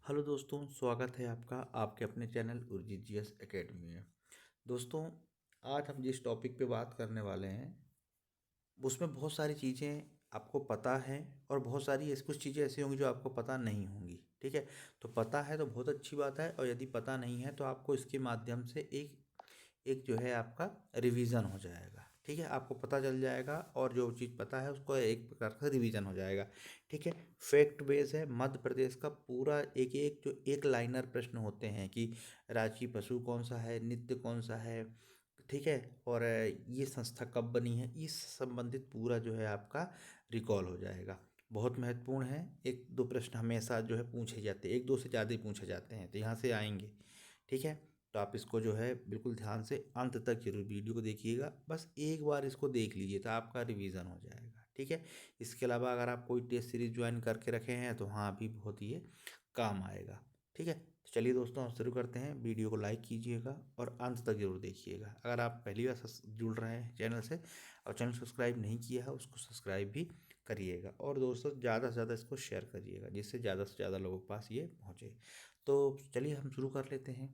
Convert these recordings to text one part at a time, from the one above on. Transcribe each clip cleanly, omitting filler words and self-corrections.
Hello दोस्तों, स्वागत है आपका आपके अपने चैनल उर्जित जीएस एकेडमी में। दोस्तों, आज हम जिस टॉपिक पे बात करने वाले हैं उसमें बहुत सारी चीज़ें आपको पता है और बहुत सारी ऐसी कुछ चीज़ें ऐसी होंगी जो आपको पता नहीं होंगी। ठीक है, तो पता है तो बहुत अच्छी बात है, और यदि पता नहीं है तो आपको इसके माध्यम से एक एक जो है आपका रिवीजन हो जाएगा। ठीक है, आपको पता चल जाएगा और जो चीज़ पता है उसको एक प्रकार का रिवीजन हो जाएगा। ठीक है, फैक्ट बेस है मध्य प्रदेश का पूरा। एक एक जो एक लाइनर प्रश्न होते हैं कि राजकीय पशु कौन सा है, नृत्य कौन सा है, ठीक है, और ये संस्था कब बनी है, इस संबंधित पूरा जो है आपका रिकॉल हो जाएगा। बहुत महत्वपूर्ण है। एक दो प्रश्न हमेशा जो है पूछे जाते हैं, एक दो से ज़्यादा ही पूछे जाते हैं, तो यहाँ से आएंगे। ठीक है, तो आप इसको जो है बिल्कुल ध्यान से अंत तक जरूर वीडियो को देखिएगा। बस एक बार इसको देख लीजिए तो आपका रिवीजन हो जाएगा। ठीक है, इसके अलावा अगर आप कोई टेस्ट सीरीज ज्वाइन करके रखे हैं तो हाँ भी बहुत ये काम आएगा। ठीक है, तो चलिए दोस्तों हम शुरू करते हैं। वीडियो को लाइक कीजिएगा और अंत तक जरूर देखिएगा। अगर आप पहली बार जुड़ रहे हैं चैनल से और चैनल सब्सक्राइब नहीं किया है उसको सब्सक्राइब भी करिएगा, और दोस्तों ज़्यादा से ज़्यादा इसको शेयर करिएगा जिससे ज़्यादा से ज़्यादा लोगों के पास ये पहुँचे। तो चलिए हम शुरू कर लेते हैं।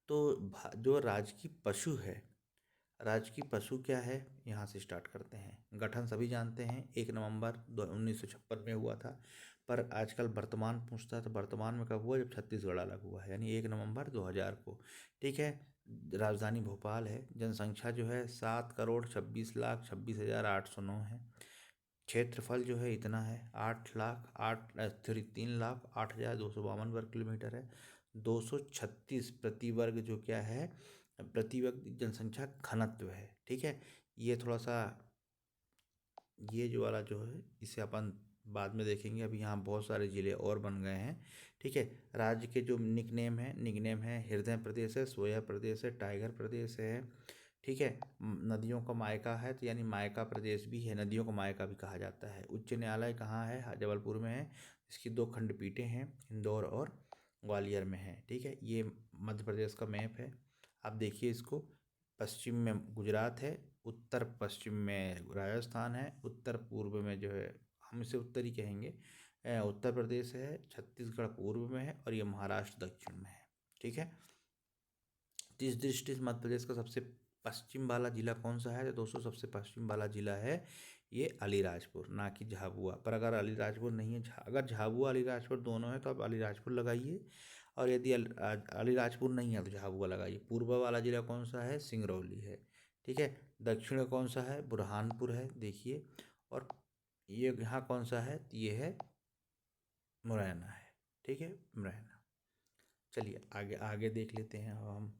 तो जो राजकीय पशु है, राजकीय पशु क्या है, यहाँ से स्टार्ट करते हैं। गठन सभी जानते हैं, 1 नवंबर 1956 में हुआ था। पर आजकल वर्तमान पूछता है तो वर्तमान में कब हुआ, जब छत्तीसगढ़ अलग हुआ है, यानी 1 नवंबर 2000 को। ठीक है, राजधानी भोपाल है। जनसंख्या जो है 7,26,26,809 है। क्षेत्रफल जो है इतना है, 3,08,3252 वर्ग किलोमीटर है। 236 प्रति वर्ग जो क्या है, प्रति वर्ग जनसंख्या घनत्व है। ठीक है, ये थोड़ा सा ये जो वाला जो है इसे अपन बाद में देखेंगे। अभी यहाँ बहुत सारे ज़िले और बन गए हैं। ठीक है, राज्य के जो निकनेम है हृदय प्रदेश है, सोया प्रदेश है, टाइगर प्रदेश है। ठीक है, नदियों का मायका है, तो यानी मायका प्रदेश भी है, नदियों का मायका भी कहा जाता है। उच्च न्यायालय कहाँ है, जबलपुर में है। इसकी 2 खंडपीठें हैं, इंदौर और ग्वालियर में है। ठीक है, ये मध्य प्रदेश का मैप है, आप देखिए इसको। पश्चिम में गुजरात है, उत्तर पश्चिम में राजस्थान है, उत्तर पूर्व में जो है हम इसे उत्तरी कहेंगे, उत्तर प्रदेश है, छत्तीसगढ़ पूर्व में है, और ये महाराष्ट्र दक्षिण में है। ठीक है, तो इस दृष्टि से मध्य प्रदेश का सबसे पश्चिम वाला जिला कौन सा है, तो दोस्तों सबसे पश्चिम वाला जिला है ये अलीराजपुर, ना कि झाबुआ। पर अगर अलीराजपुर नहीं है, अगर झाबुआ अलीराजपुर दोनों है तो आप अलीराजपुर लगाइए, और यदि अलीराजपुर नहीं है तो झाबुआ लगाइए। पूर्व वाला जिला कौन सा है, सिंगरौली है। ठीक है, दक्षिण कौन सा है, बुरहानपुर है, देखिए। और ये यहाँ कौन सा है, ये है मुरैना है। ठीक है, मुरैना। चलिए आगे आगे देख लेते हैं अब हम।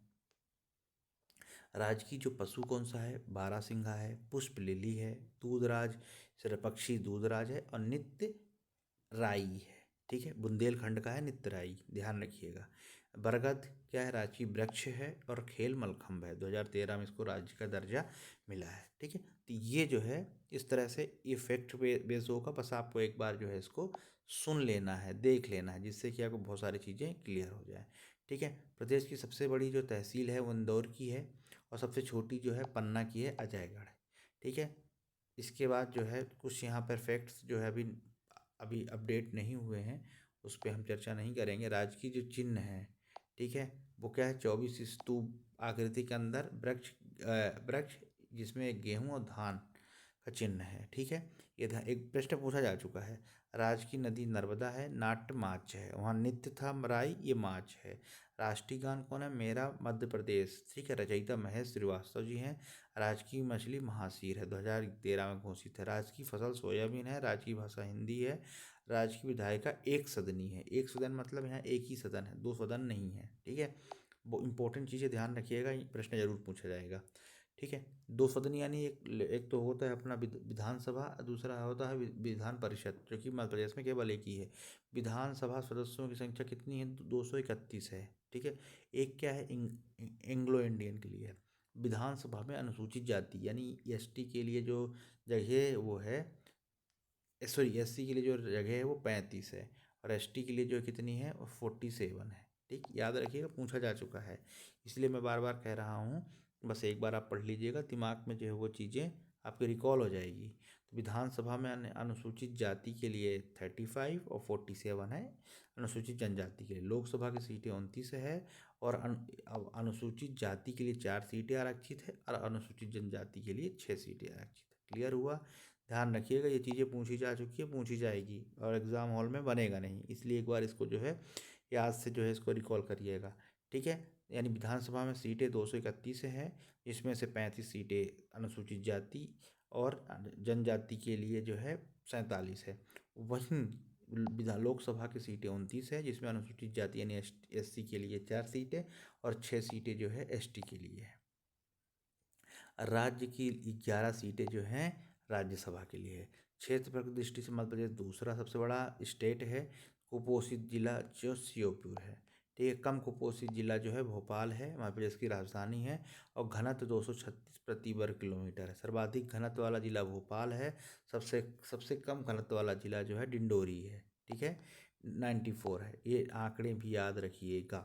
राजकीय जो पशु कौन सा है, बारहसिंघा है, पुष्प लिली है, दूधराज पक्षी दूधराज है, और नित्य राई है। ठीक है, बुंदेलखंड का है नित्य राई, ध्यान रखिएगा। बरगद क्या है, राजकीय वृक्ष है, और खेल मलखम्ब है। 2013 में इसको राज्य का दर्जा मिला है। ठीक है, तो ये जो है इस तरह से ये फैक्ट बेस होगा। बस आपको एक बार जो है इसको सुन लेना है, देख लेना है, जिससे कि आपको बहुत सारी चीज़ें क्लियर हो जाए। ठीक है, प्रदेश की सबसे बड़ी जो तहसील है वो इंदौर की है, और सबसे छोटी जो है पन्ना की है, अजयगढ़। ठीक है, इसके बाद जो है कुछ यहाँ पर फैक्ट्स जो है अभी अभी अपडेट नहीं हुए हैं, उस पर हम चर्चा नहीं करेंगे। राज्य की जो चिन्ह है, ठीक है, वो क्या है, 24 स्तूप आकृति के अंदर वृक्ष वृक्ष जिसमें गेहूं और धान का चिन्ह है। ठीक है, ये एक प्रश्न पूछा जा चुका है। राज्य की नदी नर्मदा है, नाट्य माच है, वहाँ नित्य था मराई, ये माच है। राष्ट्रीय गान कौन है, मेरा मध्य प्रदेश। ठीक है, रचयिता महेश श्रीवास्तव जी हैं। राजकीय मछली महासीर है, 2013 में घोषित है। राज्य की फसल सोयाबीन है, राज्य की भाषा हिंदी है। राज्य की विधायिका एक सदनी है। एक सदन मतलब यहाँ एक ही सदन है, दो सदन नहीं है। ठीक है, वो इंपॉर्टेंट चीज़ें ध्यान रखिएगा, प्रश्न जरूर पूछा जाएगा। ठीक है, दो सदन यानी एक तो होता है अपना विधानसभा, दूसरा होता है विधान परिषद, जो कि मध्य प्रदेश में केवल एक ही है। विधानसभा सदस्यों की संख्या कितनी है, 231 है। ठीक है, एक क्या है, एंग्लो इंडियन के लिए है। विधानसभा में अनुसूचित जाति यानी एसटी के लिए जो जगह है वो है, सॉरी एससी के लिए जो जगह है वो 35 है, और एसटी के लिए जो कितनी है वो 47 है। ठीक, याद रखिएगा, पूछा जा चुका है, इसलिए मैं बार बार कह रहा हूँ। बस एक बार आप पढ़ लीजिएगा, दिमाग में जो है वो चीज़ें आपके रिकॉल हो जाएगी। तो विधानसभा में अनुसूचित जाति के लिए 35 और 47 है अनुसूचित जनजाति के लिए। लोकसभा की सीटें 29 है और अनुसूचित जाति के लिए 4 सीटें आरक्षित है और अनुसूचित जनजाति के लिए 6 सीटें आरक्षित है। क्लियर हुआ? ध्यान रखिएगा, ये चीज़ें पूछी जा चुकी है, पूछी जाएगी और एग्ज़ाम हॉल में बनेगा नहीं, इसलिए एक बार इसको जो है याद से जो है इसको रिकॉल करिएगा। ठीक है, यानी विधानसभा में सीटें 231 हैं, इसमें से 35 सीटें अनुसूचित जाति और जनजाति के लिए जो है 47 है। वहीं लोकसभा की सीटें 29 है, जिसमें अनुसूचित जाति यानी SC के लिए 4 सीटें और 6 सीटें जो है ST के लिए है। राज्य की 11 सीटें जो हैं राज्यसभा के लिए है। क्षेत्रफल की दृष्टि से मध्य प्रदेश दूसरा सबसे बड़ा स्टेट है। कुपोषित जिला जो श्योपुर है। ठीक है, कम कुपोषित जिला जो है भोपाल है, मध्य प्रदेश की राजधानी है और घनत्व 236 प्रति वर्ग किलोमीटर है। सर्वाधिक घनत्व वाला जिला भोपाल है, सबसे कम घनत्व वाला जिला जो है डिंडोरी है। ठीक है, 94 है। ये आंकड़े भी याद रखिएगा।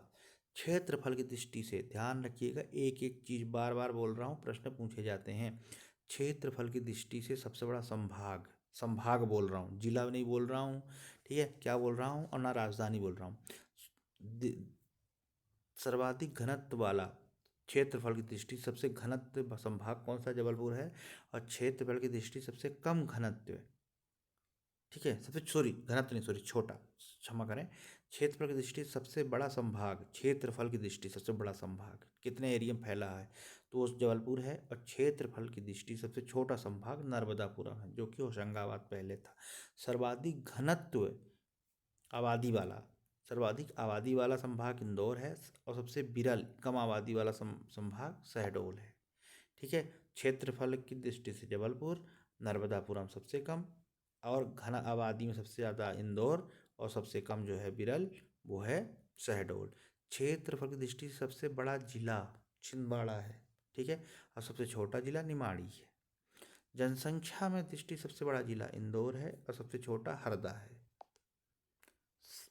क्षेत्रफल की दृष्टि से ध्यान रखिएगा, एक एक चीज़ बार बार बोल रहा हूँ, प्रश्न पूछे जाते हैं। क्षेत्रफल की दृष्टि से सबसे बड़ा संभाग बोल रहा हूँ, जिला नहीं बोल रहा हूँ। ठीक है, क्या बोल रहा हूँ, और ना राजधानी बोल रहा हूँ। सर्वाधिक घनत्व वाला क्षेत्रफल की दृष्टि सबसे घनत्व संभाग कौन सा? जबलपुर है। और क्षेत्रफल की दृष्टि सबसे कम घनत्व, ठीक है, घनत्व नहीं, छोटा, क्षमा करें, क्षेत्रफल की दृष्टि सबसे बड़ा संभाग, क्षेत्रफल की दृष्टि सबसे बड़ा संभाग कितने एरिया में फैला है, तो वो जबलपुर है। और क्षेत्रफल की दृष्टि सबसे छोटा संभाग नर्मदापुरम है, जो कि होशंगाबाद पहले था। सर्वाधिक घनत्व सर्वाधिक आबादी वाला संभाग इंदौर है और सबसे विरल कम आबादी वाला संभाग शहडोल है। ठीक है, क्षेत्रफल की दृष्टि से जबलपुर, नर्मदापुरम सबसे कम और घन आबादी में सबसे ज़्यादा इंदौर और सबसे कम जो है विरल वो है शहडोल। क्षेत्रफल की दृष्टि से सबसे बड़ा जिला छिंदवाड़ा है। ठीक है, और सबसे छोटा जिला निमाड़ी है। जनसंख्या में दृष्टि सबसे बड़ा जिला इंदौर है और सबसे छोटा हरदा है।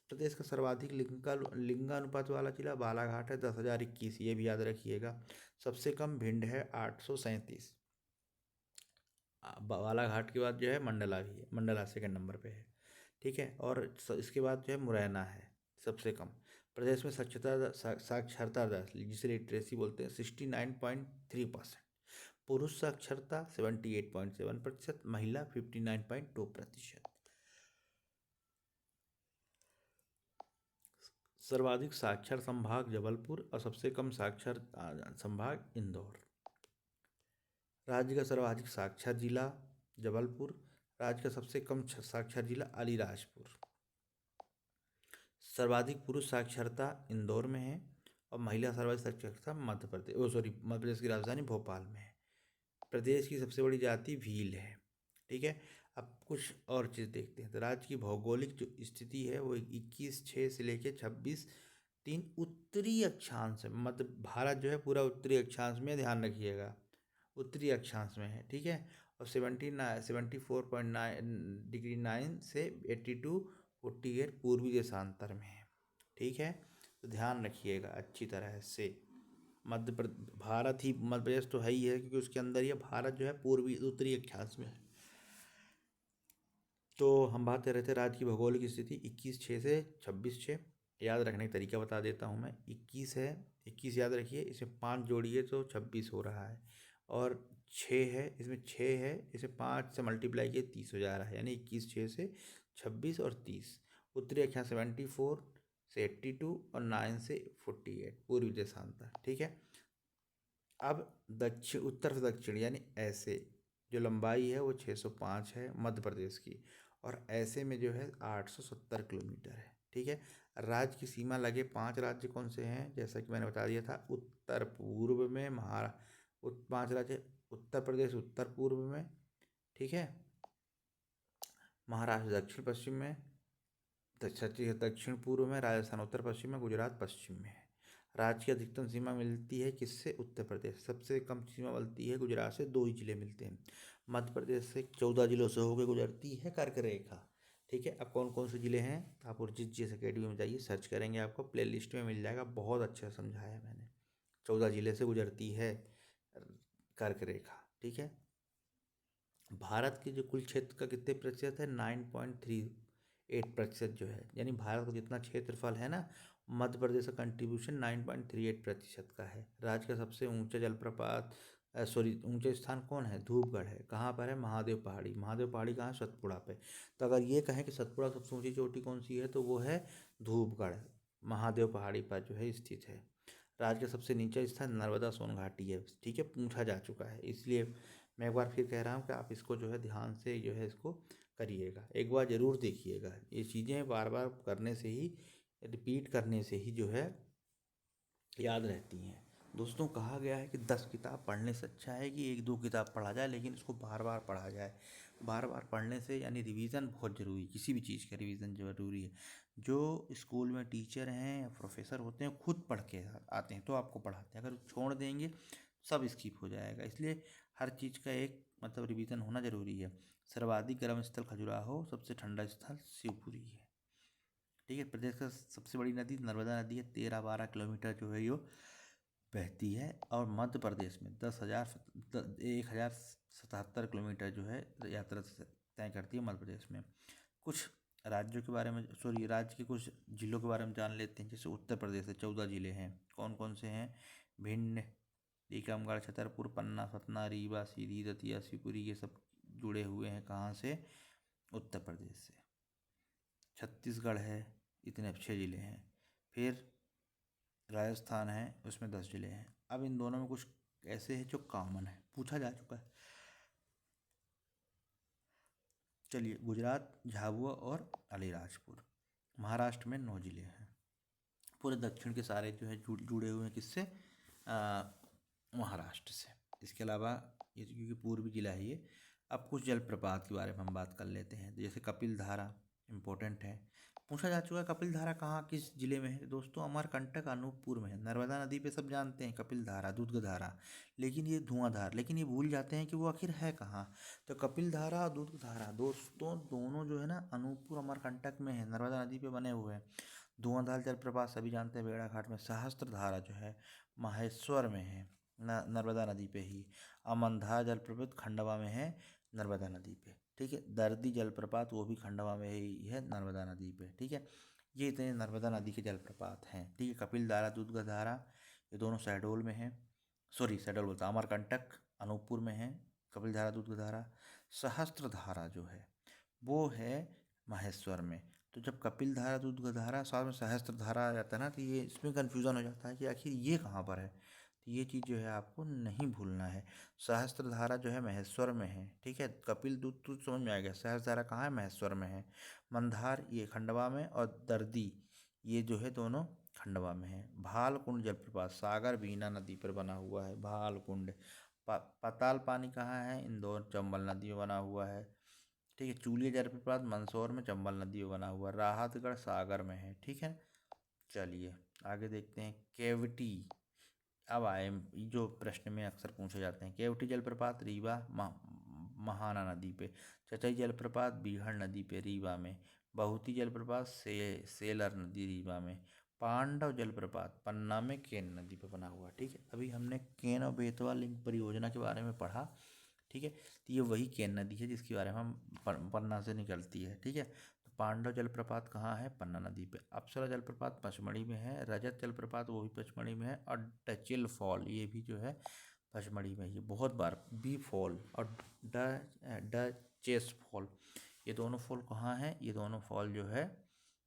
प्रदेश का सर्वाधिक लिंगानुपात वाला जिला बालाघाट है, 10,021, ये भी याद रखिएगा। सबसे कम भिंड है, 837। बालाघाट के बाद जो है मंडला भी है, मंडला सेकंड नंबर पे है। ठीक है, और इसके बाद जो है मुरैना है सबसे कम। प्रदेश में साक्षरता दर जिसे लिटरेसी बोलते हैं 69.3%। पुरुष साक्षरता 78.7%, महिला 59.2%। सर्वाधिक साक्षर संभाग जबलपुर और सबसे कम साक्षर संभाग इंदौर। राज्य का सर्वाधिक साक्षर जिला जबलपुर, राज्य का सबसे कम साक्षर जिला अलीराजपुर। सर्वाधिक पुरुष साक्षरता इंदौर में है और महिला सर्वाधिक साक्षरता मध्य प्रदेश की राजधानी भोपाल में है। प्रदेश की सबसे बड़ी जाति भील है। ठीक है, अब कुछ और चीज़ देखते हैं। तो राज्य की भौगोलिक जो स्थिति है वो 21/6 से लेकर 26/3 उत्तरी अक्षांश है। मध्य भारत जो है पूरा उत्तरी अक्षांश में, ध्यान रखिएगा, उत्तरी अक्षांश में है। ठीक है, और 74.9 से 82.48 पूर्वी देशांतर में है। ठीक है, तो ध्यान रखिएगा अच्छी तरह से। मध्य प्रदेश तो है ही है, क्योंकि उसके अंदर ये भारत जो है पूर्वी उत्तरी अक्षांश में है। तो हम बात कर रहे थे राज्य की भौगोलिक स्थिति 21/6 से 26/6। याद रखने का तरीका बता देता हूँ मैं। 21 है, 21 याद रखिए, इसमें 5 जोड़िए तो 26 हो रहा है। और 6 है, इसमें 6 है, इसे 5 से मल्टीप्लाई किए 30 हो जा रहा है, यानी 21/6 से 26 और 30। उत्तरी अक्षांश 74 से 82 और 9 से 48 पूर्वी देशांतर। ठीक है, अब उत्तर से दक्षिण यानी ऐसे जो लंबाई है वो 605 है मध्य प्रदेश की, और ऐसे में जो है 870 किलोमीटर है। ठीक है, राज्य की सीमा लगे 5 राज्य कौन से हैं, जैसा कि मैंने बता दिया था। उत्तर पूर्व में 5 राज्य, उत्तर प्रदेश उत्तर पूर्व में, ठीक है, महाराष्ट्र दक्षिण पश्चिम में, छत्तीसगढ़ दक्षिण पूर्व में, राजस्थान उत्तर पश्चिम में, गुजरात पश्चिम में है। राज्य की अधिकतम सीमा मिलती है किससे? उत्तर प्रदेश। सबसे कम सीमा मिलती है गुजरात से, 2 ही जिले मिलते हैं। मध्य प्रदेश से 14 जिलों से होकर गुजरती है कर्क रेखा। ठीक है, अब कौन कौन से जिले हैं आप उर्जित जीएस अकेडमी में जाइए, सर्च करेंगे, आपको प्ले लिस्ट में मिल जाएगा, बहुत अच्छा समझाया है मैंने। 14 जिले से गुजरती है कर्क रेखा। ठीक है, भारत के जो कुल क्षेत्र का कितने प्रतिशत है, 9.38% जो है, यानी भारत का जितना क्षेत्रफल है ना, मध्य प्रदेश का कंट्रीब्यूशन 9.38% का है। राज्य का सबसे ऊंचा जलप्रपात ऊंचे स्थान कौन है, धूपगढ़ है। कहाँ पर है, महादेव पहाड़ी। महादेव पहाड़ी कहाँ है, सतपुड़ा पे। तो अगर ये कहें कि सतपुड़ा सबसे ऊंची चोटी कौन सी है, तो वो है धूपगढ़, महादेव पहाड़ी पर जो है स्थित है। राज्य का सबसे नीचा स्थान नर्मदा सोन घाटी है, ठीक है, पूछा जा चुका है, इसलिए मैं एक बार फिर कह रहा हूँ कि आप इसको जो है ध्यान से जो है इसको करिएगा, एक बार ज़रूर देखिएगा। ये चीज़ें बार बार करने से ही, रिपीट करने से ही जो है याद रहती हैं। दोस्तों, कहा गया है कि 10 किताब पढ़ने से अच्छा है कि 1-2 किताब पढ़ा जाए, लेकिन इसको बार बार पढ़ा जाए। बार बार पढ़ने से, यानी रिवीजन बहुत ज़रूरी, किसी भी चीज़ का रिवीजन ज़रूरी है। जो स्कूल में टीचर हैं या प्रोफेसर होते हैं खुद पढ़ के आते हैं तो आपको पढ़ाते हैं, अगर छोड़ देंगे सब स्किप हो जाएगा। इसलिए हर चीज़ का एक मतलब रिवीजन होना ज़रूरी है। सर्वाधिक गर्म स्थल खजुराहो, सबसे ठंडा स्थल शिवपुरी है, ठीक है। प्रदेश का सबसे बड़ी नदी नर्मदा नदी है, 13-12 किलोमीटर जो है ये बहती है। और मध्य प्रदेश में 1077 किलोमीटर जो है यात्रा तय करती है मध्य प्रदेश में। कुछ राज्यों के बारे में, राज्य के कुछ जिलों के बारे में जान लेते हैं। जैसे उत्तर प्रदेश से 14 जिले हैं। कौन कौन से हैं, भिंड, टीकमगढ़, छतरपुर, पन्ना, सतना, रीवा, सीधी, दतिया, शिवपुरी, ये सब जुड़े हुए हैं कहाँ से, उत्तर प्रदेश से। छत्तीसगढ़ है, इतने 6 जिले हैं। फिर राजस्थान है, उसमें 10 जिले हैं। अब इन दोनों में कुछ ऐसे हैं जो कॉमन है, पूछा जा चुका है। चलिए, गुजरात, झाबुआ और अलीराजपुर। महाराष्ट्र में 9 जिले हैं। पूरे दक्षिण के सारे जो है जुड़े हुए हैं किससे, महाराष्ट्र से। इसके अलावा ये क्योंकि पूर्वी जिला है ये। अब कुछ जलप्रपात के बारे में हम बात कर लेते हैं। जैसे कपिल धारा इम्पोर्टेंट है, पूछा जा चुका है। कपिल धारा कहाँ, किस जिले में है दोस्तों, अमरकंटक अनूपपुर में है। नर्मदा नदी पे सब जानते हैं कपिल धारा, दूधधारा, लेकिन ये धुआंधार, लेकिन ये भूल जाते हैं कि वो आखिर है कहाँ। तो कपिल धारा और दूधधारा दोस्तों दोनों जो है ना अनूपपुर अमरकंटक में है, नर्मदा नदी पे बने हुए हैं। धुआंधार जलप्रपात सभी जानते हैं भेड़ाघाट में। सहस्त्रधारा जो है माहेश्वर में है, नर्मदा नदी पे ही। अमनधार जलप्रपात खंडवा में है, नर्मदा नदी पे, ठीक है। दर्दी जलप्रपात वो भी खंडवा में ही है, नर्मदा नदी पे, ठीक है। ये इतने नर्मदा नदी के जलप्रपात हैं, ठीक है। कपिल धारा, दूधधारा ये दोनों शहडोल में हैं, शहडोल बोलता, अमरकंटक अनूपपुर में है कपिल धारा, दूधधारा। सहस्त्रधारा जो है वो है माहेश्वर में। तो जब कपिल धारा, दूधधारा साथ में सहस्त्रधारा आ जाता है ना, तो ये इसमें कन्फ्यूज़न हो जाता है कि आखिर ये कहाँ पर है। तो ये चीज़ जो है आपको नहीं भूलना है। सहस्त्रधारा जो है महेश्वर में है, ठीक है। कपिल दूध तो समझ में आ गया, सहस्त्रधारा कहाँ है, महेश्वर में है। मंदार ये खंडवा में, और दर्दी ये जो है दोनों खंडवा में है। भालकुंड जलप्रपात सागर बीना नदी पर बना हुआ है, भालकुंड। पाताल पानी कहाँ है, इंदौर चंबल नदी में बना हुआ है, ठीक है। चूलिया जलप्रपात मंदसौर में चंबल नदी में बना हुआ है। राहतगढ़ सागर में है, ठीक है। चलिए आगे देखते हैं। केवटी, अब आए जो प्रश्न में अक्सर पूछे जाते हैं। केवटी जलप्रपात रीवा महाना नदी पे। चचई जलप्रपात बीहड़ नदी पे, रीवा में। बहुती जलप्रपात सेलर नदी, रीवा में। पांडव जलप्रपात पन्ना में, केन नदी पे बना हुआ, ठीक है। अभी हमने केन और बेतवा लिंक परियोजना के बारे में पढ़ा, ठीक है। तो ये वही केन नदी है जिसके बारे में हम पन्ना से निकलती है, ठीक है। तो पांडव जलप्रपात कहाँ है, पन्ना नदी पे। अप्सरा जलप्रपात पचमढ़ी में है। रजत जलप्रपात वो भी पचमढ़ी में है। और डचेल फॉल ये भी जो है पचमढ़ी में, ये बहुत बार बी फॉल और डचेस फॉल, ये दोनों फॉल कहाँ हैं, ये दोनों फॉल जो है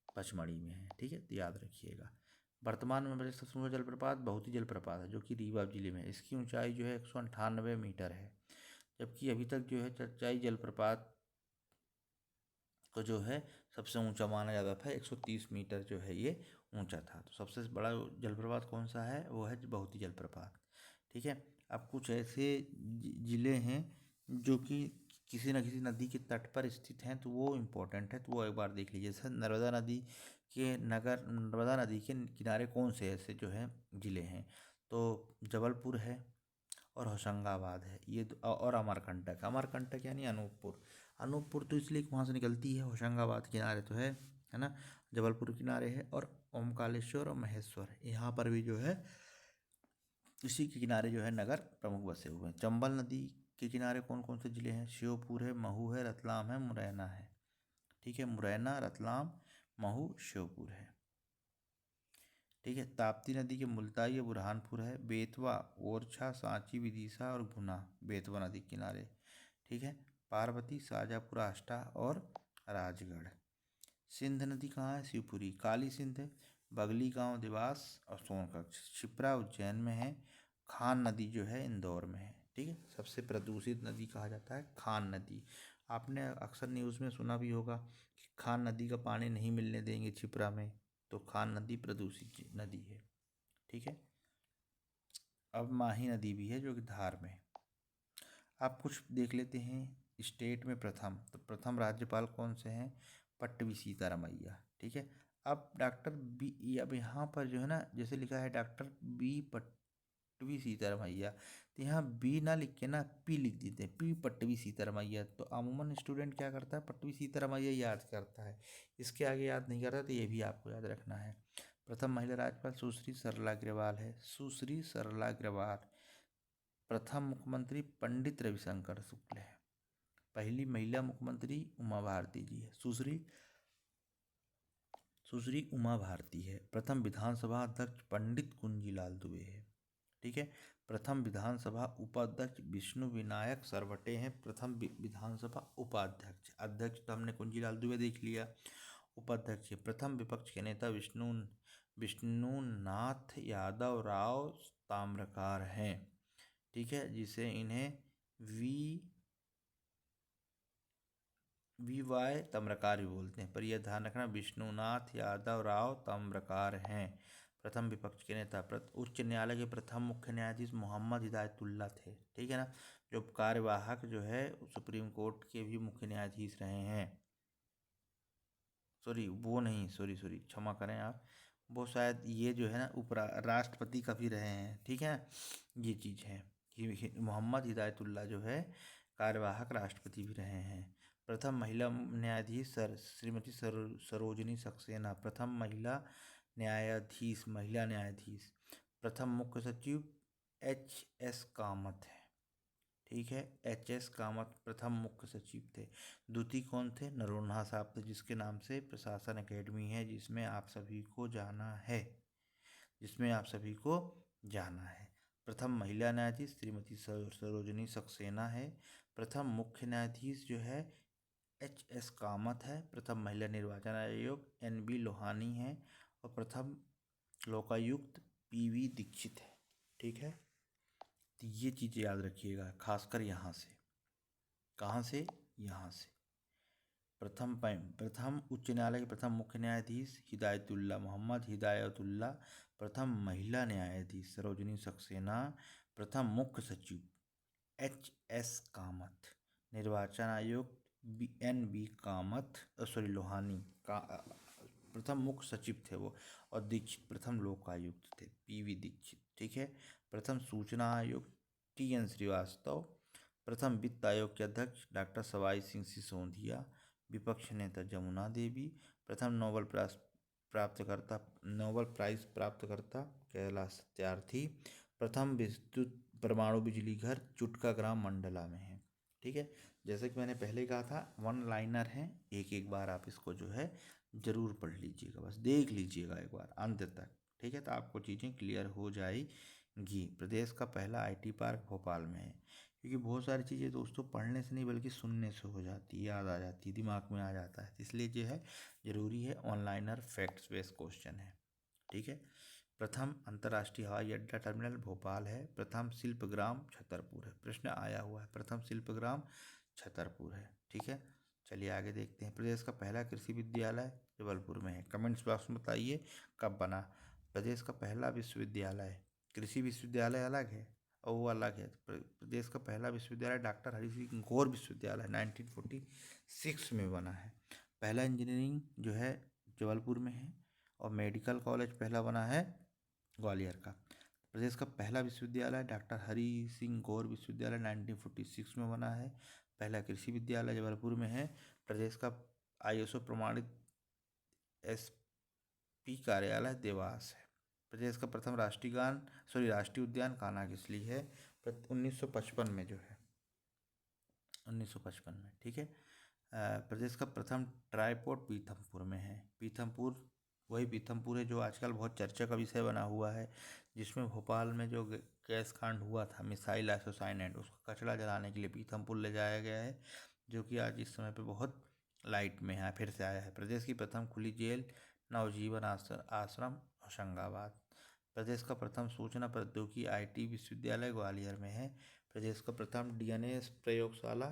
पचमढ़ी में है, ठीक है। तो याद रखिएगा। वर्तमान में सबसे ऊंचा जलप्रपात बहुती जलप्रपात है जो कि रीवा जिले में है। इसकी ऊंचाई जो है 198 मीटर है, जबकि अभी तक जो है चचाई जलप्रपात को जो है सबसे ऊंचा माना जाता था, 130 मीटर जो है ये ऊंचा था। तो सबसे बड़ा जलप्रपात कौन सा है, वो है बहुती जलप्रपात, ठीक है। अब कुछ ऐसे जिले हैं जो कि किसी न किसी नदी के तट पर स्थित हैं, तो वो इम्पोर्टेंट है, तो वो एक बार देख लीजिए। जैसे नर्मदा नदी के किनारे कौन से ऐसे जो है जिले हैं, तो जबलपुर है और होशंगाबाद है ये और अमरकंटक। अमरकंटक यानी अनूपपुर। अनूपपुर तो इसलिए वहाँ से निकलती है, होशंगाबाद किनारे तो है ना, जबलपुर किनारे है। और ओमकालेश्वर और महेश्वर यहाँ पर भी जो है इसी के किनारे जो है नगर प्रमुख बसे हुए हैं। चंबल नदी के किनारे कौन कौन से जिले हैं? श्योपुर है, महू है, रतलाम है, मुरैना है। ठीक है, मुरैना, रतलाम, महू, श्योपुर है। ठीक है, ताप्ती नदी के मुल्ताई या बुरहानपुर है, बेतवा, ओरछा, सांची, विदिशा और गुना बेतवा नदी के किनारे। ठीक है, पार्वती, शाजापुर, आष्टा और राजगढ़। सिंध नदी कहाँ है? शिवपुरी। काली सिंध है, बगली गांव, देवास और सोनकच्छ। क्षिप्रा उज्जैन में है। खान नदी जो है इंदौर में है। ठीक है, सबसे प्रदूषित नदी कहा जाता है खान नदी। आपने अक्सर न्यूज़ में सुना भी होगा कि खान नदी का पानी नहीं मिलने देंगे क्षिप्रा में, तो खान नदी प्रदूषित नदी है। ठीक है, अब माही नदी भी है जो कि धार में है। आप कुछ देख लेते हैं स्टेट में प्रथम, तो प्रथम राज्यपाल कौन से हैं? पट्टवी सीतारामैया। ठीक है, अब डॉक्टर बी, अब यहाँ पर जो है ना, जैसे लिखा है डॉक्टर बी पट्टवी सीतारामैया, तो यहाँ बी ना लिख के ना पी लिख देते हैं, पी पट्टवी सीतारामैया। तो अमूमन स्टूडेंट क्या करता है? पट्टवी सीतारामैया याद करता है, इसके आगे याद नहीं करता, तो ये भी आपको याद रखना है। प्रथम महिला राज्यपाल सुश्री सरला अग्रवाल है, सुश्री सरला अग्रवाल। प्रथम मुख्यमंत्री पंडित रविशंकर शुक्ल है। पहली महिला मुख्यमंत्री उमा भारती जी है, सुश्री उमा भारती है। प्रथम विधानसभा अध्यक्ष पंडित कुंजीलाल दुबे है। ठीक है, प्रथम विधानसभा उपाध्यक्ष विष्णु विनायक सरवटे हैं। प्रथम विधानसभा उपाध्यक्ष, अध्यक्ष तो हमने कुंजीलाल दुबे देख लिया, उपाध्यक्ष है। प्रथम विपक्ष के नेता विष्णुनाथ यादव राव ताम्रकार हैं। ठीक है, जिसे इन्हें वी वाई ताम्रकार भी बोलते हैं, पर यह ध्यान रखना विष्णुनाथ यादव राव ताम्रकार हैं। प्रथम विपक्ष के नेता उच्च न्यायालय के प्रथम मुख्य न्यायाधीश मोहम्मद हिदायतुल्ला थे। ठीक है ना, जो कार्यवाहक जो है सुप्रीम कोर्ट के भी मुख्य न्यायाधीश रहे हैं। सॉरी क्षमा करें आप, वो शायद ये जो है ना राष्ट्रपति का भी रहे हैं। ठीक है, ये चीज़ है कि मोहम्मद हिदायतुल्ला जो है कार्यवाहक राष्ट्रपति भी रहे हैं। प्रथम महिला न्यायाधीश श्रीमती सरोजनी सक्सेना, प्रथम महिला न्यायाधीश। प्रथम मुख्य सचिव H.S. कामत है। ठीक है, H.S. कामत प्रथम मुख्य सचिव थे। द्वितीय कौन थे? नरोन्हा साहब थे, जिसके नाम से प्रशासन एकेडमी है, जिसमें आप सभी को जाना है। प्रथम महिला न्यायाधीश श्रीमती सरोजनी सक्सेना है। प्रथम मुख्य न्यायाधीश जो है H.S. कामत है। प्रथम महिला निर्वाचन आयोग N.B. लोहानी है और प्रथम लोकायुक्त P.V. दीक्षित है। ठीक है, तो ये चीज़ें याद रखिएगा, खासकर यहाँ से। कहाँ से? यहाँ से। प्रथम उच्च न्यायालय के प्रथम मुख्य न्यायाधीश मोहम्मद हिदायतुल्ला। प्रथम महिला न्यायाधीश सरोजनी सक्सेना। प्रथम मुख्य सचिव H.S. कामत। निर्वाचन आयोग N.B. कामत लोहानी का प्रथम मुख्य सचिव थे वो, और दीक्षित प्रथम लोकायुक्त थे P.V. दीक्षित। ठीक है, प्रथम सूचना आयोग T.N. श्रीवास्तव। प्रथम वित्त आयोग के अध्यक्ष डॉक्टर सवाई सिंह सिसोदिया। विपक्ष नेता जमुना देवी। प्रथम नोबेल प्राइज प्राप्तकर्ता कैलाश सत्यार्थी। प्रथम विद्युत परमाणु बिजली घर चुटका ग्राम मंडला में है। ठीक है, जैसे कि मैंने पहले कहा था, वन लाइनर है, एक बार आप इसको जो है जरूर पढ़ लीजिएगा, बस देख लीजिएगा एक बार अंत तक। ठीक है, तो आपको चीज़ें क्लियर हो जाएगी। प्रदेश का पहला IT पार्क भोपाल में है, क्योंकि बहुत सारी चीज़ें दोस्तों पढ़ने से नहीं बल्कि सुनने से हो जाती है, याद आ जाती है, दिमाग में आ जाता है, इसलिए जो है ज़रूरी है, ऑनलाइनर फैक्ट्स बेस्ड क्वेश्चन है। ठीक है, प्रथम अंतर्राष्ट्रीय हवाई अड्डा टर्मिनल भोपाल है। प्रथम शिल्पग्राम छतरपुर है, प्रश्न आया हुआ है, प्रथम शिल्पग्राम छतरपुर है। ठीक है, चलिए आगे देखते हैं। प्रदेश का पहला कृषि विद्यालय जबलपुर में है। कमेंट्स बॉक्स में बताइए कब बना। प्रदेश का पहला विश्वविद्यालय, कृषि विश्वविद्यालय अलग है और वो अलग है। प्रदेश का पहला विश्वविद्यालय डॉक्टर हरि सिंह गौर विश्वविद्यालय 1946 में बना है। पहला इंजीनियरिंग जो है जबलपुर में है, और मेडिकल कॉलेज पहला बना है ग्वालियर का। प्रदेश का पहला विश्वविद्यालय डॉक्टर हरि सिंह गौर विश्वविद्यालय 1946 में बना है। पहला कृषि विद्यालय जबलपुर में है। प्रदेश का ISO प्रमाणित SP कार्यालय देवास है। प्रदेश का प्रथम राष्ट्रीय उद्यान कान्हा किसली है, 1955 में जो है। 1955 में, ठीक है। प्रदेश का प्रथम ट्राईपोर्ट पीथमपुर में है। पीथमपुर वही पीथमपुर है जो आजकल बहुत चर्चा का विषय बना हुआ है, जिसमें भोपाल में जो गैस कांड हुआ था, मिसाइल आइसोसाइनेट, उसका कचरा जलाने के लिए पीथमपुर ले जाया गया है, जो कि आज इस समय पे बहुत लाइट में है, फिर से आया है। प्रदेश की प्रथम खुली जेल नवजीवन आश्रम होशंगाबाद। प्रदेश का प्रथम सूचना प्रौद्योगिकी IT विश्वविद्यालय ग्वालियर में है। प्रदेश का प्रथम DNA प्रयोगशाला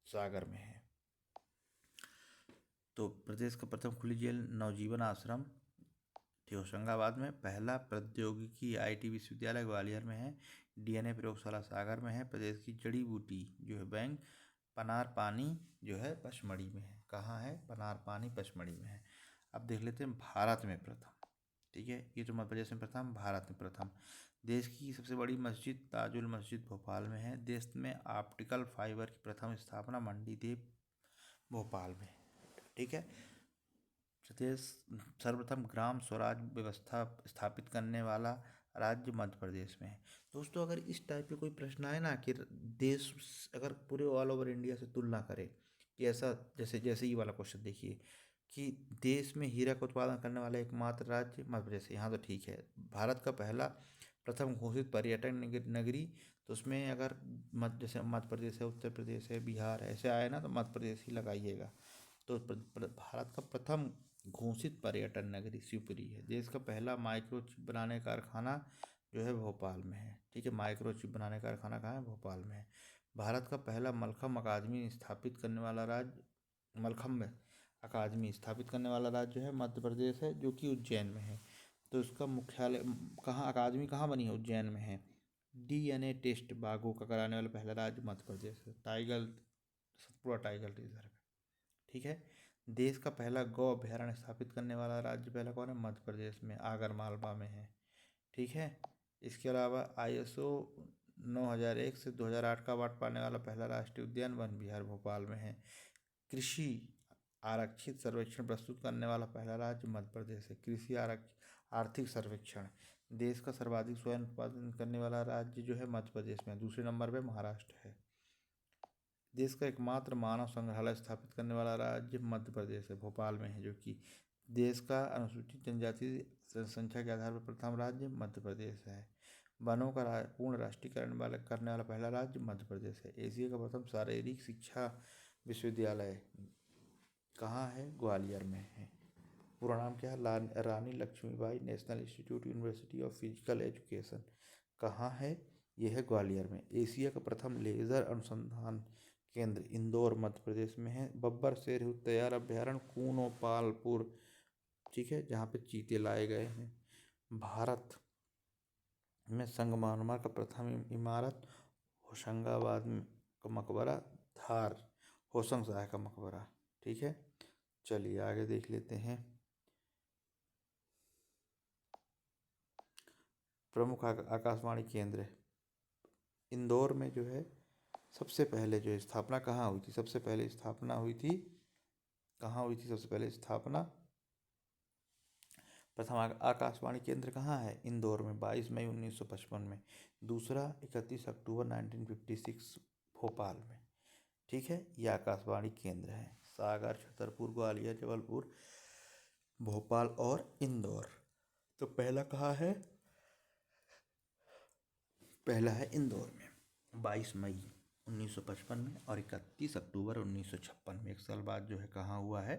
सागर में है। तो प्रदेश का प्रथम खुली जेल नवजीवन आश्रम होशंगाबाद में, पहला प्रौद्योगिकी IT विश्वविद्यालय ग्वालियर में है, DNA प्रयोगशाला सागर में है। प्रदेश की जड़ी बूटी जो है बैंक पनार पानी जो है पचमढ़ी में है। कहाँ है? पनार पानी पचमढ़ी में है। अब देख लेते हैं भारत में प्रथम, ठीक है। ये तो मध्य प्रदेश में प्रथम, भारत में प्रथम। देश की सबसे बड़ी मस्जिद ताजुल मस्जिद भोपाल में है। देश में ऑप्टिकल फाइबर की प्रथम स्थापना मंडीदीप भोपाल में, ठीक है। प्रदेश सर्वप्रथम ग्राम स्वराज व्यवस्था स्थापित करने वाला राज्य मध्य प्रदेश में है। दोस्तों, अगर इस टाइप के कोई प्रश्न आए ना कि देश अगर पूरे ऑल ओवर इंडिया से तुलना करें कि ऐसा, जैसे जैसे ये वाला क्वेश्चन देखिए कि देश में हीरा का उत्पादन करने वाला एकमात्र राज्य मध्य प्रदेश है, यहाँ तो ठीक है। भारत का पहला प्रथम घोषित पर्यटन नगरी, तो उसमें अगर जैसे मध्य प्रदेश है, उत्तर प्रदेश है, बिहार है, ऐसे आए ना तो मध्य प्रदेश ही लगाइएगा। तो भारत का प्रथम घोषित पर्यटन नगरी शिवपुरी है। देश का पहला माइक्रोचिप बनाने का कारखाना जो है भोपाल में है, ठीक है। माइक्रोचिप बनाने का कारखाना कहाँ है? भोपाल में है। भारत का पहला मलखम्ब अकादमी स्थापित करने वाला राज्य, मलखम्ब अकादमी स्थापित करने वाला राज्य है मध्य प्रदेश है, जो कि उज्जैन में है। तो इसका मुख्यालय कहाँ, अकादमी कहाँ बनी है? उज्जैन में है। DNA टेस्ट बाघों का कराने वाला पहला राज्य मध्य प्रदेश है। टाइगर, सतपुड़ा टाइगर रिजर्व, ठीक है। देश का पहला गौ अभ्यारण्य स्थापित करने वाला राज्य पहला कौन है? मध्य प्रदेश में, आगर मालवा में है, ठीक है। इसके अलावा ISO 9001 से 2008 का अवार्ड पाने वाला पहला राष्ट्रीय उद्यान वन विहार भोपाल में है। कृषि आरक्षित सर्वेक्षण प्रस्तुत करने वाला पहला राज्य मध्य प्रदेश है। कृषि आर्थिक सर्वेक्षण, देश का सर्वाधिक स्वयं उत्पादन करने वाला राज्य जो है मध्य प्रदेश में, दूसरे नंबर पे महाराष्ट्र है। देश का एकमात्र मानव संग्रहालय स्थापित करने वाला राज्य मध्य प्रदेश है, भोपाल में है, जो कि देश का अनुसूचित जनजाति जनसंख्या के आधार पर प्रथम राज्य मध्य प्रदेश है। वनों का पूर्ण राष्ट्रीयकरण करने वाला पहला राज्य मध्य प्रदेश है। एशिया का प्रथम शारीरिक शिक्षा विश्वविद्यालय कहाँ है? ग्वालियर में है। पूरा नाम क्या है? Rani Lakshmibai national institute university of physical education कहाँ है? यह है ग्वालियर में। एशिया का प्रथम लेजर अनुसंधान केंद्र इंदौर मध्य प्रदेश में है। बब्बर शेर तैयार अभ्यारण्य कूनो पालपुर, ठीक है, जहाँ पे चीते लाए गए हैं। भारत में संगमरमर का प्रथम इमारत होशंगाबाद का मकबरा, धार होशंग शाह का मकबरा, ठीक है। चलिए आगे देख लेते हैं। प्रमुख आकाशवाणी केंद्र इंदौर में जो है सबसे पहले जो स्थापना कहाँ हुई थी? सबसे पहले स्थापना हुई थी कहाँ हुई थी? सबसे पहले स्थापना प्रथम आकाशवाणी केंद्र कहाँ है? इंदौर में 22 मई 1955 में। दूसरा 31 अक्टूबर 1956 भोपाल में, ठीक है। ये आकाशवाणी केंद्र है। सागर, छतरपुर, ग्वालियर, जबलपुर, भोपाल और इंदौर। तो पहला कहाँ है? पहला है इंदौर में 22 मई 1955 में, और 31 अक्टूबर 1956 में, एक साल बाद जो है कहाँ हुआ है?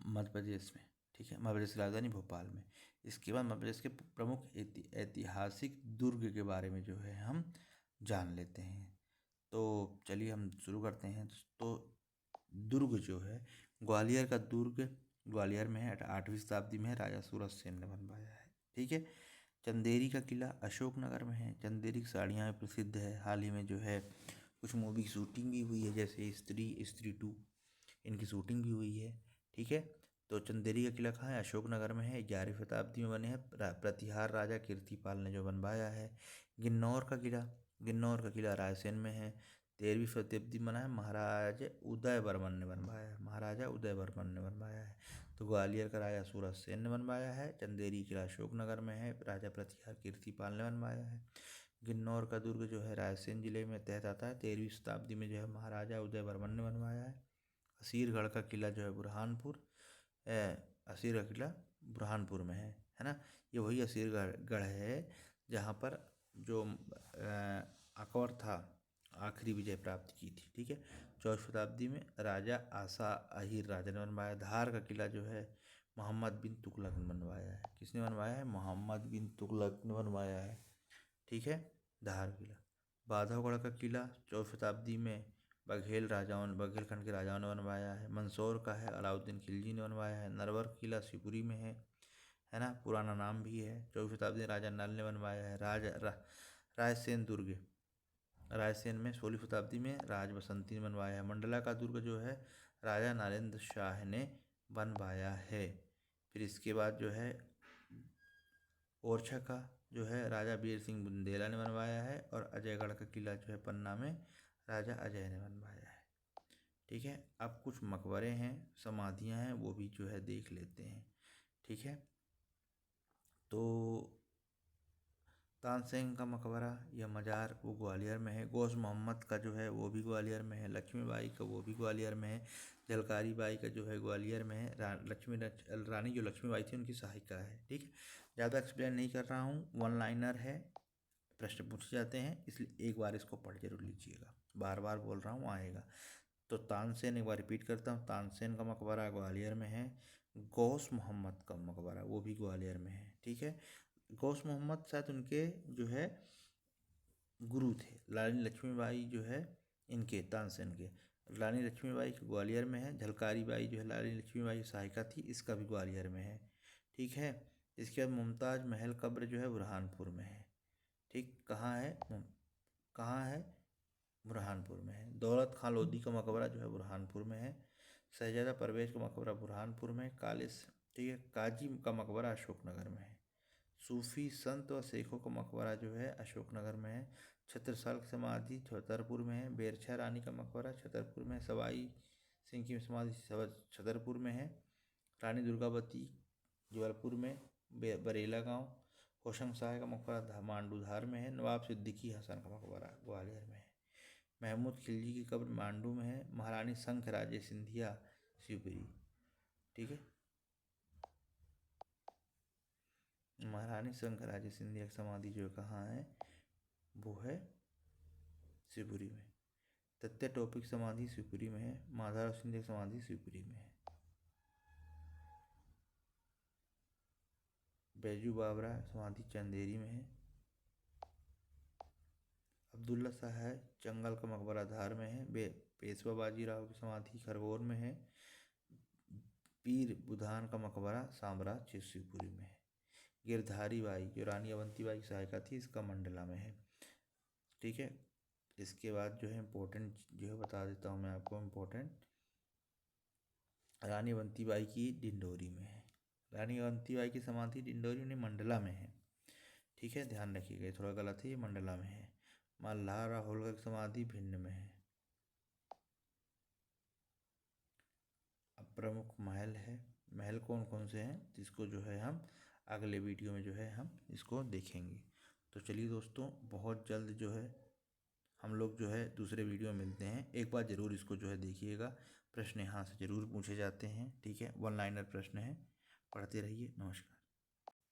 मध्य प्रदेश में, ठीक है। मध्य प्रदेश की राजधानी भोपाल में। इसके बाद मध्य प्रदेश के प्रमुख ऐतिहासिक दुर्ग के बारे में जो है हम जान लेते हैं। तो चलिए हम शुरू करते हैं। तो दुर्ग जो है, ग्वालियर का दुर्ग ग्वालियर में है, 8वीं शताब्दी में राजा सूरज सेन ने बनवाया है, ठीक है। चंदेरी का किला अशोकनगर में है। चंदेरी की साड़ियाँ प्रसिद्ध है। हाल ही में जो है कुछ मूवी की शूटिंग भी हुई है, जैसे स्त्री 2, इनकी शूटिंग भी हुई है, ठीक है। तो चंदेरी का किला कहाँ है? अशोकनगर में है। 11वीं शताब्दी में बने हैं। प्रतिहार राजा कीर्तिपाल ने जो बनवाया है। गिन्नौर का किला रायसेन में है। 13वीं शताब्दी में बना है। महाराजा उदयवर्मन ने बनवाया है। तो ग्वालियर का राजा सूरज सेन ने बनवाया है। चंदेरी किला अशोकनगर में है। राजा प्रतिहार कीर्तिपाल ने बनवाया है। गिन्नौर का दुर्ग जो है रायसेन जिले में तहत आता है। 13वीं शताब्दी में जो है महाराजा उदय वर्मन ने बनवाया है। असीरगढ़ का किला जो है बुरहानपुर, असीर का किला बुरहानपुर में है ना। ये वही असीरगढ़ है जहाँ पर जो अकबर था आखिरी विजय प्राप्त की थी। ठीक है, 14वीं शताब्दी में राजा आसा अहीर राजा ने बनवाया। धार का किला जो है मोहम्मद बिन तुगलक ने बनवाया है। किसने बनवाया है? मोहम्मद बिन तुगलक ने बनवाया है। ठीक है, धार किला। बांधवगढ़ का किला 14वीं शताब्दी में बघेलखंड के राजाओं ने बनवाया है। मंदसौर का है अलाउद्दीन खिलजी ने बनवाया है। नरवर किला शिवपुरी में है ना, पुराना नाम भी है। 14वीं शताब्दी में राजा नल ने बनवाया है। रायसेन दुर्ग रायसेन में 16वीं शताब्दी में राज बसंती ने बनवाया है। मंडला का दुर्ग जो है राजा नरेंद्र शाह ने बनवाया है। फिर इसके बाद जो है ओरछा का जो है राजा वीर सिंह बुंदेला ने बनवाया है। और अजयगढ़ का किला जो है पन्ना में राजा अजय ने बनवाया है। ठीक है, अब कुछ मकबरे हैं, समाधियां हैं, वो भी जो है देख लेते हैं। ठीक है, तो तानसेन का मकबरा या मज़ार वो ग्वालियर में है। गौस मोहम्मद का जो है वो भी ग्वालियर में है। लक्ष्मीबाई का वो भी ग्वालियर में है। झलकारी बाई का जो है ग्वालियर में है। रानी जो लक्ष्मीबाई थी उनकी सहायिका है। ठीक है, ज़्यादा एक्सप्लेन नहीं कर रहा हूँ, वन लाइनर है, प्रश्न पूछे जाते हैं, इसलिए एक बार इसको पढ़ जरूर लीजिएगा। बार बार बोल रहा हूँ, आएगा। तो तानसेन एक बार रिपीट करता हूँ, तानसेन का मकबरा ग्वालियर में है। गौस मोहम्मद का मकबरा वो भी ग्वालियर में है। ठीक है, गौस मोहम्मद शायद उनके जो है गुरु थे। रानी लक्ष्मीबाई जो है इनके तानसेन के, रानी लक्ष्मीबाई ग्वालियर में है। झलकारी बाई जो है रानी लक्ष्मीबाई की सहायिका थी, इसका भी ग्वालियर में है। ठीक है, इसके बाद मुमताज़ महल कब्र जो है बुरहानपुर में है। ठीक, कहाँ है? बुरहानपुर में है। दौलत खां लोधी का मकबरा जो है बुरहानपुर में है। शहजादा परवेज का मकबरा बुरहानपुर में। ठीक है, काजी का मकबरा अशोकनगर में है। सूफी संत व शेखों का मकबरा जो है अशोकनगर में है। छत्रसाल की समाधि छतरपुर में है। बेरछा रानी का मकबरा छतरपुर में। सवाई सिंह की समाधि छतरपुर में है। रानी दुर्गावती जबलपुर में बरेला गांव। होशंग शाह का मकबरा मांडूधार में है। नवाब सिद्दीकी हसन का मकबरा ग्वालियर में है। महमूद खिलजी की कब्र मांडू में है। महारानी शंख राजे सिंधिया शिवपुरी। ठीक है, महारानी शंख राजे सिंधिया की समाधि जो कहाँ है? वो है शिवपुरी में। तत्या टोपी की समाधि शिवपुरी में है। माधवराव सिंधिया की समाधि शिवपुरी में है। बैजू बावरा समाधि चंदेरी में है। अब्दुल्ला शाह है चंगल का मकबरा धार में है। पेशवा बाजीराव की समाधि खरगोन में है। पीर बुधान का मकबरा साम्राज्य शिवपुरी में है। गिरधारी बाई जो रानी अवंतीबाई की सहायिका थी, इसका मंडला में है। ठीक है, इसके बाद जो है इम्पोर्टेंट जो है बता देता हूँ मैं आपको। इम्पोर्टेंट रानी अवंतीबाई की डिंडोरी में है। रानी अवंतीबाई की समाधि डिंडोरी नहीं मंडला में है। ठीक है, ध्यान रखिएगा, थोड़ा गलत है, ये मंडला में है। मल्हार होलकर की समाधि भिंड में है। अब प्रमुख महल है। महल कौन कौन से हैं जिसको जो है हम अगले वीडियो में जो है हम इसको देखेंगे। तो चलिए दोस्तों, बहुत जल्द जो है हम लोग जो है दूसरे वीडियो में मिलते हैं। एक बार ज़रूर इसको जो है देखिएगा, प्रश्न यहाँ से ज़रूर पूछे जाते हैं। ठीक है, वन लाइनर प्रश्न है, पढ़ते रहिए। नमस्कार।